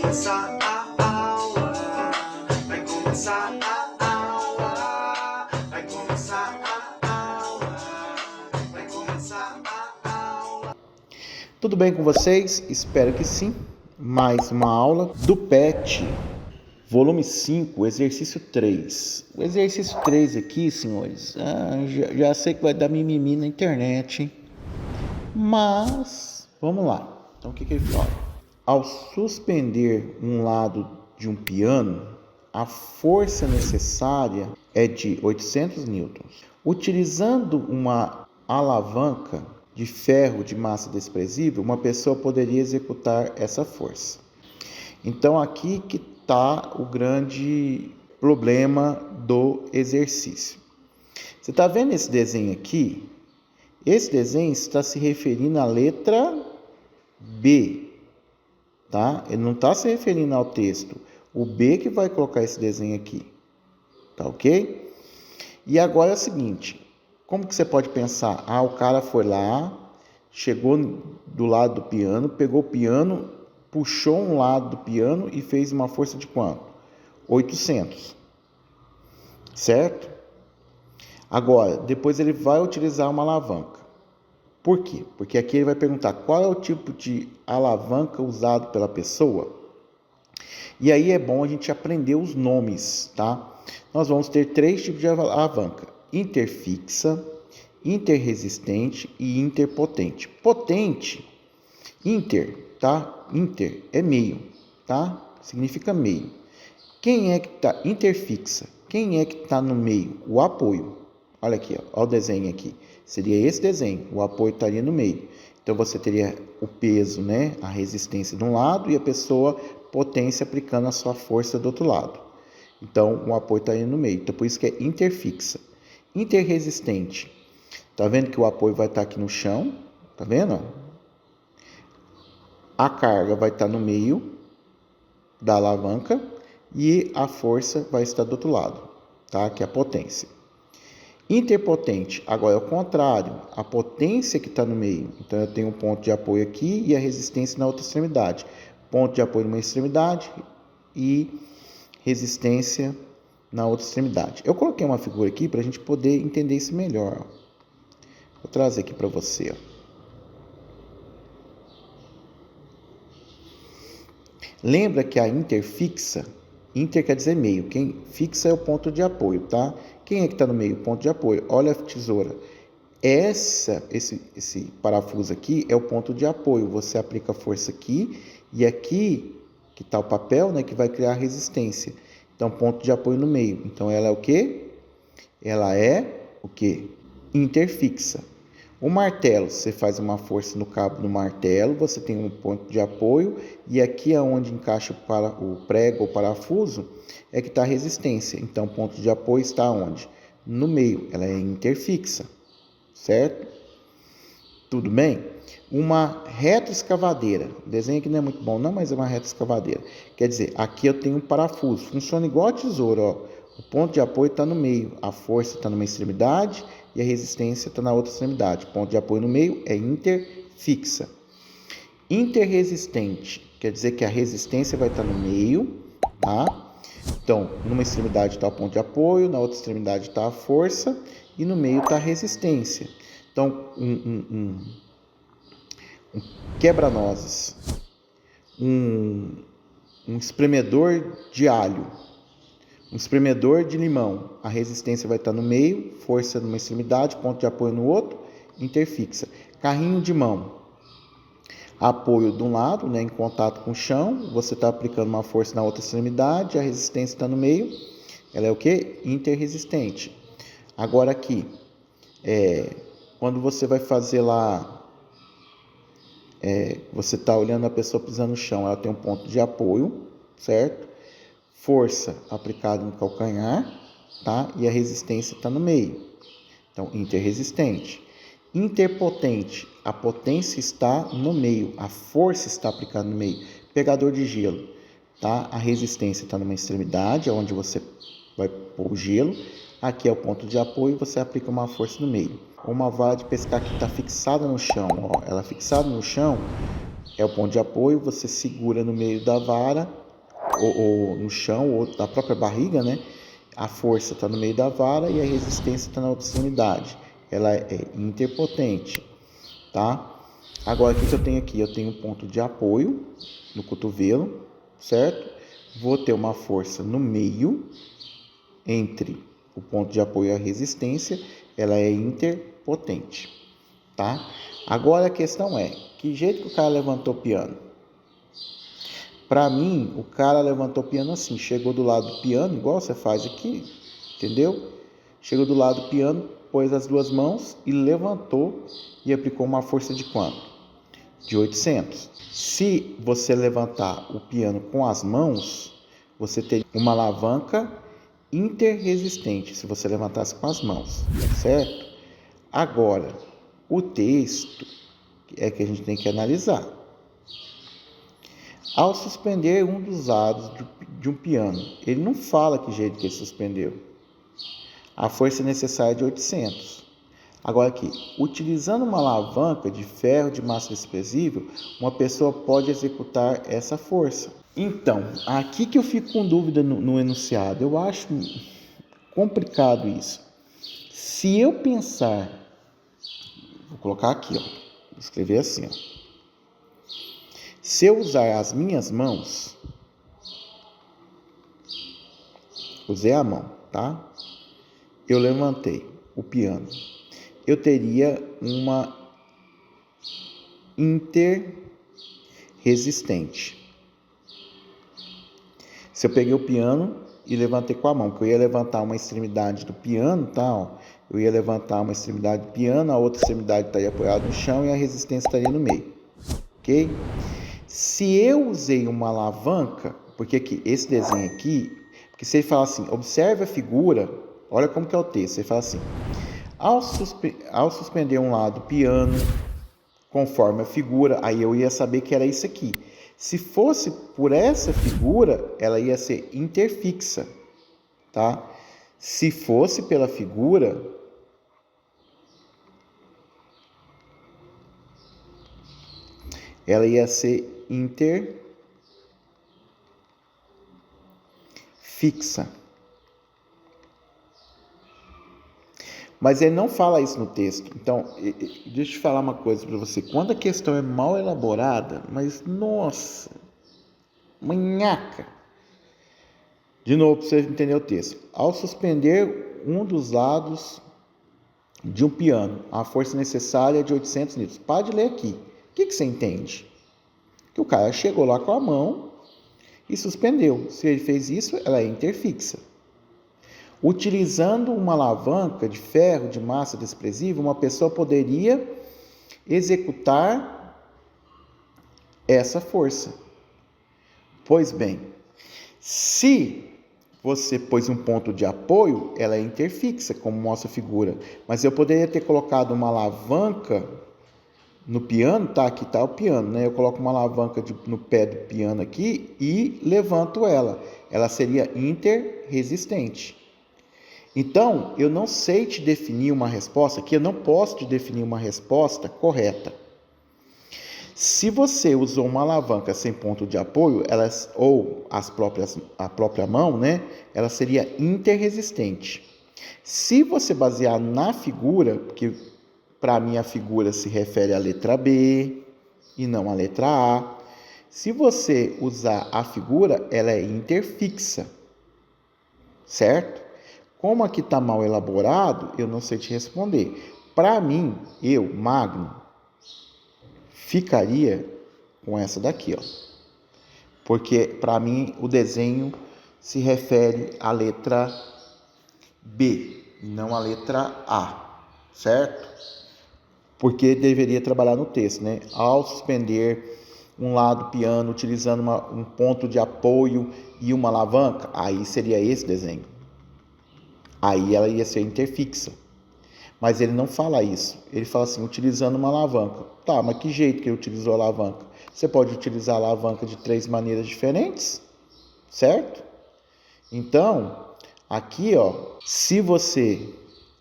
começar a aula, vai começar a aula, vai começar a aula, vai começar a aula. Tudo bem com vocês? Espero que sim. Mais uma aula do PET, volume 5, exercício 3. O exercício 3 aqui, senhores, já sei que vai dar mimimi na internet, hein? Mas, vamos lá. Então, o que ele fala? Ao suspender um lado de um piano, a força necessária é de 800 newtons. Utilizando uma alavanca de ferro de massa desprezível, uma pessoa poderia executar essa força. Então, aqui que está o grande problema do exercício. Você está vendo esse desenho aqui? Esse desenho está se referindo à letra B. Tá? Ele não está se referindo ao texto. O B que vai colocar esse desenho aqui. Tá ok? E agora é o seguinte. Como que você pode pensar? O cara foi lá, chegou do lado do piano, pegou o piano, puxou um lado do piano e fez uma força de quanto? 800. Certo? Agora, depois ele vai utilizar uma alavanca. Por quê? Porque aqui ele vai perguntar qual é o tipo de alavanca usado pela pessoa. E aí é bom a gente aprender os nomes, tá? Nós vamos ter 3 tipos de alavanca: interfixa, interresistente e interpotente. Potente, inter, tá? Inter é meio, tá? Significa meio. Quem é que está interfixa? Quem é que está no meio? O apoio. Olha aqui, ó, olha o desenho aqui. Seria esse desenho, o apoio estaria no meio. Então, você teria o peso, né, a resistência de um lado e a pessoa potência aplicando a sua força do outro lado. Então, o apoio estaria no meio. Então, por isso que é interfixa. Interresistente. Tá vendo que o apoio vai estar aqui no chão? Tá vendo? A carga vai estar no meio da alavanca e a força vai estar do outro lado, tá? Que é a potência. Interpotente, agora é o contrário, a potência que está no meio. Então, eu tenho um ponto de apoio aqui e a resistência na outra extremidade. Ponto de apoio numa extremidade e resistência na outra extremidade. Eu coloquei uma figura aqui para a gente poder entender isso melhor. Vou trazer aqui para você. Lembra que a interfixa, inter quer dizer meio, quem fixa é o ponto de apoio, tá? Quem é que está no meio? Ponto de apoio. Olha a tesoura. Esse parafuso aqui é o ponto de apoio. Você aplica a força aqui e aqui que está o papel, né, que vai criar resistência. Então, ponto de apoio no meio. Então, ela é o quê? Ela é o quê? Interfixa. O martelo, você faz uma força no cabo do martelo, você tem um ponto de apoio e aqui é onde encaixa o prego ou parafuso é que está a resistência. Então, o ponto de apoio está onde? No meio, ela é interfixa, certo? Tudo bem? Uma retroescavadeira, o desenho aqui não é muito bom não, mas é uma retroescavadeira. Quer dizer, aqui eu tenho um parafuso, funciona igual a tesoura, ó. O ponto de apoio está no meio, a força está numa extremidade e a resistência está na outra extremidade. Ponto de apoio no meio é interfixa. Interresistente, quer dizer que a resistência vai estar no meio, tá? Então, numa extremidade está o ponto de apoio, na outra extremidade está a força e no meio está a resistência. Então, um quebra-nozes, um espremedor de alho, um espremedor de limão, a resistência vai estar no meio, força numa extremidade, ponto de apoio no outro, interfixa. Carrinho de mão, apoio de um lado, né, em contato com o chão, você está aplicando uma força na outra extremidade, a resistência está no meio, ela é o que? Interresistente. Agora aqui, quando você vai fazer lá, você está olhando a pessoa pisando no chão, ela tem um ponto de apoio, certo? Força aplicada no calcanhar, tá? E a resistência está no meio. Então, interresistente. Interpotente, a potência está no meio, a força está aplicada no meio. Pegador de gelo, tá? A resistência está numa extremidade, onde você vai pôr o gelo. Aqui é o ponto de apoio, você aplica uma força no meio. Uma vara de pescar que está fixada no chão, ó, ela fixada no chão, é o ponto de apoio, você segura no meio da vara, ou no chão, ou da própria barriga, né? A força está no meio da vara e a resistência está na outra extremidade. Ela é interpotente, tá? Agora, o que eu tenho aqui? Eu tenho um ponto de apoio no cotovelo, certo? Vou ter uma força no meio, entre o ponto de apoio e a resistência, ela é interpotente, tá? Agora a questão é, que jeito que o cara levantou o piano? Para mim, o cara levantou o piano assim, chegou do lado do piano, igual você faz aqui, entendeu? Chegou do lado do piano, pôs as duas mãos e levantou e aplicou uma força de quanto? De 800. Se você levantar o piano com as mãos, você teria uma alavanca interresistente, se você levantasse com as mãos, certo? Agora, o texto é que a gente tem que analisar. Ao suspender um dos lados de um piano, ele não fala que jeito que ele suspendeu. A força necessária é de 800. Agora aqui, utilizando uma alavanca de ferro de massa desprezível, uma pessoa pode executar essa força. Então, aqui que eu fico com dúvida no enunciado. Eu acho complicado isso. Se eu pensar, vou colocar aqui, ó, vou escrever assim, ó. Se eu usar as minhas mãos, usei a mão, tá? Eu levantei o piano. Eu teria uma interresistente. Se eu peguei o piano e levantei com a mão, que eu ia levantar uma extremidade do piano, tá? Ó, eu ia levantar uma extremidade do piano, a outra extremidade estaria apoiada no chão e a resistência estaria no meio, ok? Se eu usei uma alavanca, porque aqui, esse desenho aqui, porque se ele fala assim, observe a figura, olha como que é o texto, ele fala assim, ao suspender um lado do piano, conforme a figura, aí eu ia saber que era isso aqui. Se fosse por essa figura, ela ia ser interfixa, tá? Se fosse pela figura, ela ia ser interfixa. Mas ele não fala isso no texto. Então, deixa eu te falar uma coisa para você. Quando a questão é mal elaborada, mas nossa, manhaca. De novo, para você entender o texto. Ao suspender um dos lados de um piano, a força necessária é de 800 newtons. Pode ler aqui. O que você entende? Que o cara chegou lá com a mão e suspendeu. Se ele fez isso, ela é interfixa. Utilizando uma alavanca de ferro de massa desprezível, uma pessoa poderia executar essa força. Pois bem, se você pôs um ponto de apoio, ela é interfixa, como mostra a figura. Mas eu poderia ter colocado uma alavanca no piano, tá? Aqui está o piano, né? Eu coloco uma alavanca no pé do piano aqui e levanto ela. Ela seria interresistente. Então, eu não sei te definir uma resposta, aqui eu não posso te definir uma resposta correta. Se você usou uma alavanca sem ponto de apoio, ou a própria mão, né, ela seria interresistente. Se você basear na figura, porque para mim a figura se refere à letra B e não à letra A, se você usar a figura, ela é interfixa, certo? Como aqui está mal elaborado, eu não sei te responder. Para mim, eu, Magno, ficaria com essa daqui, ó. Porque para mim o desenho se refere à letra B e não à letra A, certo? Porque deveria trabalhar no texto, né? Ao suspender um lado do piano utilizando um ponto de apoio e uma alavanca, aí seria esse desenho. Aí ela ia ser interfixa. Mas ele não fala isso. Ele fala assim, utilizando uma alavanca. Tá, mas que jeito que ele utilizou a alavanca? Você pode utilizar a alavanca de 3 maneiras diferentes, certo? Então, aqui, ó, se você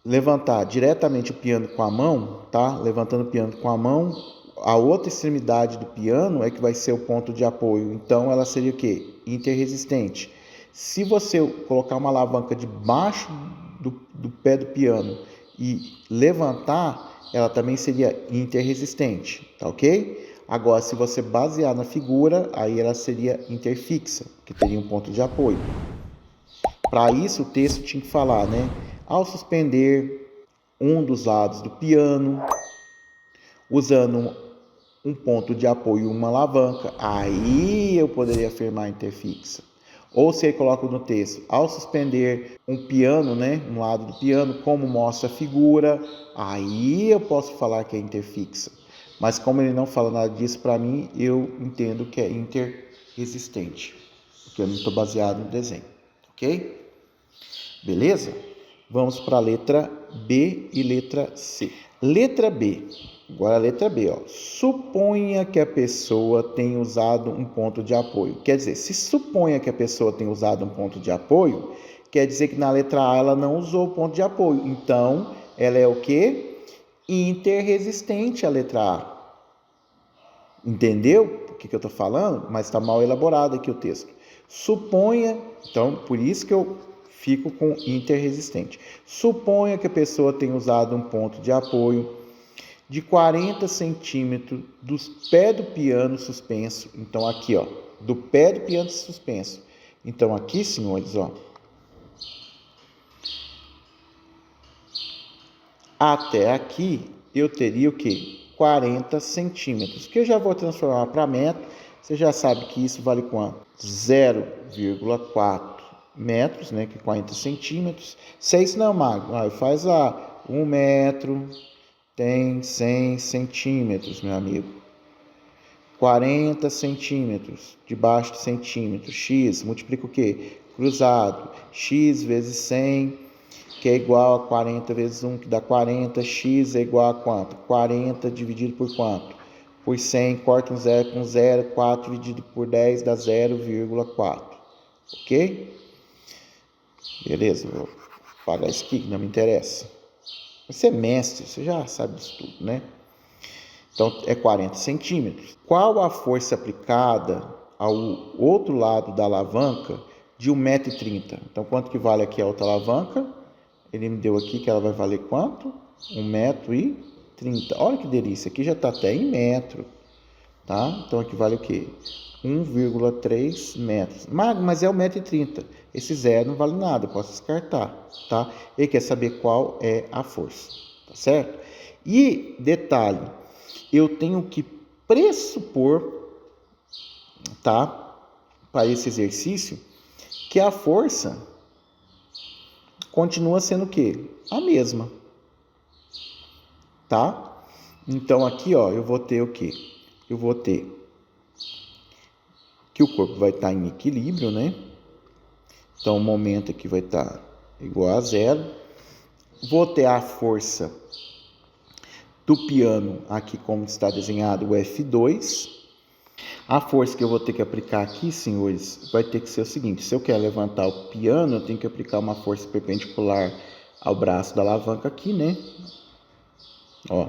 levantar diretamente o piano com a mão, tá? Levantando o piano com a mão, a outra extremidade do piano é que vai ser o ponto de apoio. Então, ela seria o quê? Interresistente. Se você colocar uma alavanca debaixo do pé do piano e levantar, ela também seria interresistente, tá ok? Agora, se você basear na figura, aí ela seria interfixa, que teria um ponto de apoio. Para isso, o texto tinha que falar, né? Ao suspender um dos lados do piano, usando um ponto de apoio e uma alavanca, aí eu poderia afirmar interfixa. Ou se ele coloca no texto, ao suspender um piano, né, um lado do piano, como mostra a figura, aí eu posso falar que é interfixa. Mas como ele não fala nada disso, para mim, eu entendo que é interresistente, porque eu não estou baseado no desenho, ok? Beleza? Vamos para a letra B e letra C. Letra B. Agora a letra B, ó. Suponha que a pessoa tenha usado um ponto de apoio. Quer dizer, se suponha que a pessoa tenha usado um ponto de apoio, quer dizer que na letra A ela não usou o ponto de apoio. Então, ela é o quê? Interresistente a letra A. Entendeu o que eu estou falando? Mas está mal elaborado aqui o texto. Suponha, então, por isso que eu fico com interresistente. Suponha que a pessoa tenha usado um ponto de apoio de 40 centímetros do pé do piano suspenso. Então, aqui, ó, do pé do piano suspenso. Então, aqui, senhores, ó, até aqui, eu teria o quê? 40 centímetros, que eu já vou transformar para metro. Você já sabe que isso vale quanto? 0,4 metros, né, que é 40 centímetros. 6 não, Magno, faz lá 1 metro, tem 100 centímetros, meu amigo. 40 centímetros, debaixo de centímetros, x, multiplica o quê? Cruzado, x vezes 100, que é igual a 40 vezes 1, que dá 40, x é igual a quanto? 40 dividido por quanto? Por 100, corta um zero com 0, 4 dividido por 10 dá 0,4, ok? Beleza, vou pagar isso aqui que não me interessa. Você é mestre, você já sabe disso tudo, né? Então, é 40 centímetros. Qual a força aplicada ao outro lado da alavanca de 1,30 m? Então, quanto que vale aqui a outra alavanca? Ele me deu aqui que ela vai valer quanto? 1,30 m. Olha que delícia, aqui já está até em metro, tá? Então, aqui vale o quê? 1,3 metros. Mas é 1,30 m. Esse zero não vale nada, eu posso descartar, tá? Ele quer saber qual é a força, tá certo? E, detalhe, eu tenho que pressupor, tá? Para esse exercício, que a força continua sendo o quê? A mesma, tá? Então, aqui, ó, eu vou ter o quê? Eu vou ter que o corpo vai estar em equilíbrio, né? Então, o momento aqui vai estar igual a 0. Vou ter a força do piano aqui, como está desenhado, o F2. A força que eu vou ter que aplicar aqui, senhores, vai ter que ser o seguinte. Se eu quero levantar o piano, eu tenho que aplicar uma força perpendicular ao braço da alavanca aqui, né? Ó,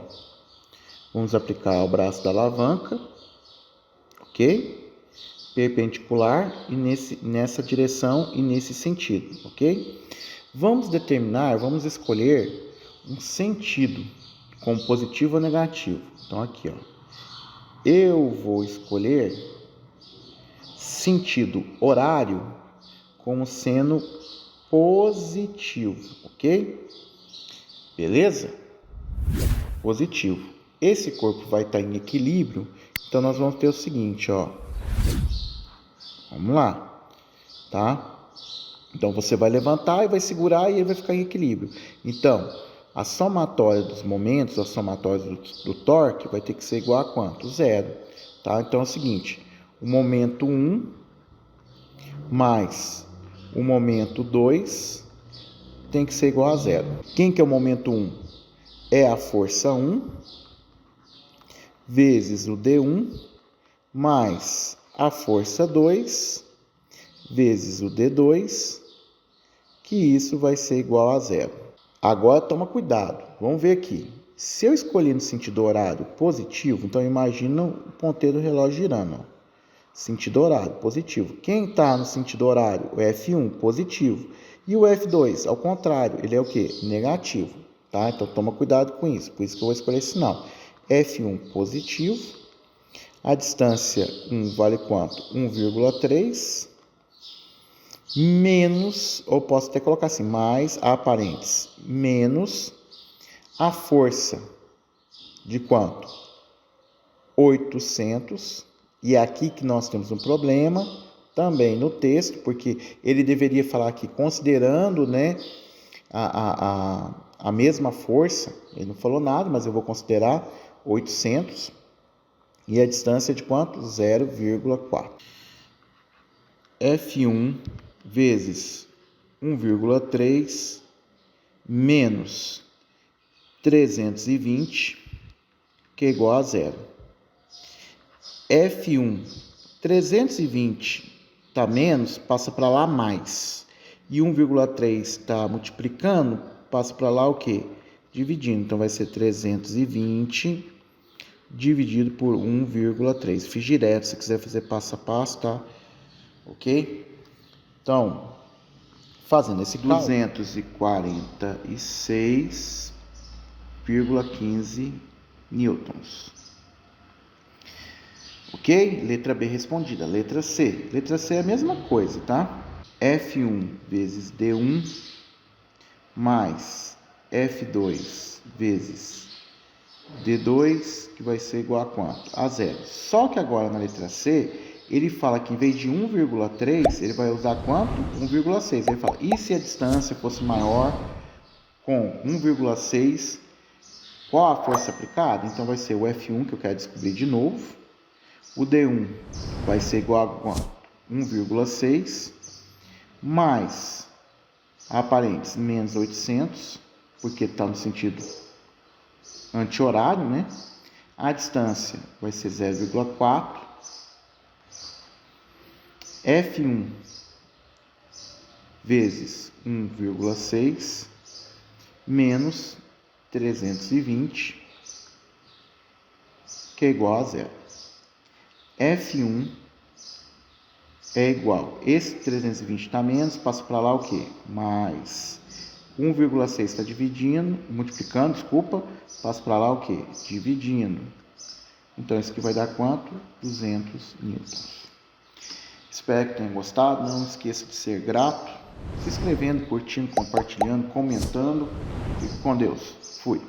vamos aplicar ao braço da alavanca, ok? Perpendicular e nessa direção e nesse sentido, ok? Vamos escolher um sentido, como positivo ou negativo. Então, aqui, ó, eu vou escolher sentido horário como sendo positivo, ok? Beleza? Positivo. Esse corpo vai estar em equilíbrio, então nós vamos ter o seguinte, ó. Vamos lá, tá? Então, você vai levantar e vai segurar e ele vai ficar em equilíbrio. Então, a somatória dos momentos, a somatória do torque vai ter que ser igual a quanto? 0, tá? Então, é o seguinte, o momento 1 mais o momento 2 tem que ser igual a 0. Quem que é o momento 1? É a força 1 vezes o D1 mais a força 2 vezes o D2, que isso vai ser igual a 0. Agora toma cuidado, vamos ver aqui. Se eu escolher no sentido horário positivo, então imagina o ponteiro do relógio girando. Ó. Sentido horário positivo. Quem está no sentido horário? O F1 positivo. E o F2, ao contrário, ele é o quê? Negativo. Tá? Então toma cuidado com isso. Por isso que eu vou escolher esse sinal. F1 positivo. A distância 1 vale quanto? 1,3 menos, ou posso até colocar assim, mais a parênteses, menos a força de quanto? 800. E é aqui que nós temos um problema também no texto, porque ele deveria falar aqui considerando, né, a mesma força. Ele não falou nada, mas eu vou considerar 800. E a distância de quanto? 0,4. F1 vezes 1,3 menos 320, que é igual a zero. F1, 320 está menos, passa para lá mais. E 1,3 está multiplicando, passa para lá o quê? Dividindo. Então, vai ser 320 dividido por 1,3. Fiz direto, se quiser fazer passo a passo, tá? Ok? Então, fazendo esse cálculo, 246,15 newtons. Ok? Letra B respondida. Letra C. Letra C é a mesma coisa, tá? F1 vezes D1 mais F2 vezes D2, que vai ser igual a quanto? A zero. Só que agora na letra C, ele fala que em vez de 1,3, ele vai usar quanto? 1,6. Ele fala, e se a distância fosse maior com 1,6, qual a força aplicada? Então vai ser o F1, que eu quero descobrir de novo. O D1 vai ser igual a quanto? 1,6 mais a parênteses menos 800, porque está no sentido anti-horário, né? A distância vai ser 0,4. F1 vezes 1,6 menos 320, que é igual a zero. F1 é igual, esse 320 está menos, passa para lá o quê? Mais 1,6 está dividindo, multiplicando, desculpa, passa para lá o quê? Dividindo. Então, isso aqui vai dar quanto? 200 newtons. Espero que tenham gostado. Não esqueça de ser grato, se inscrevendo, curtindo, compartilhando, comentando. Fique com Deus. Fui.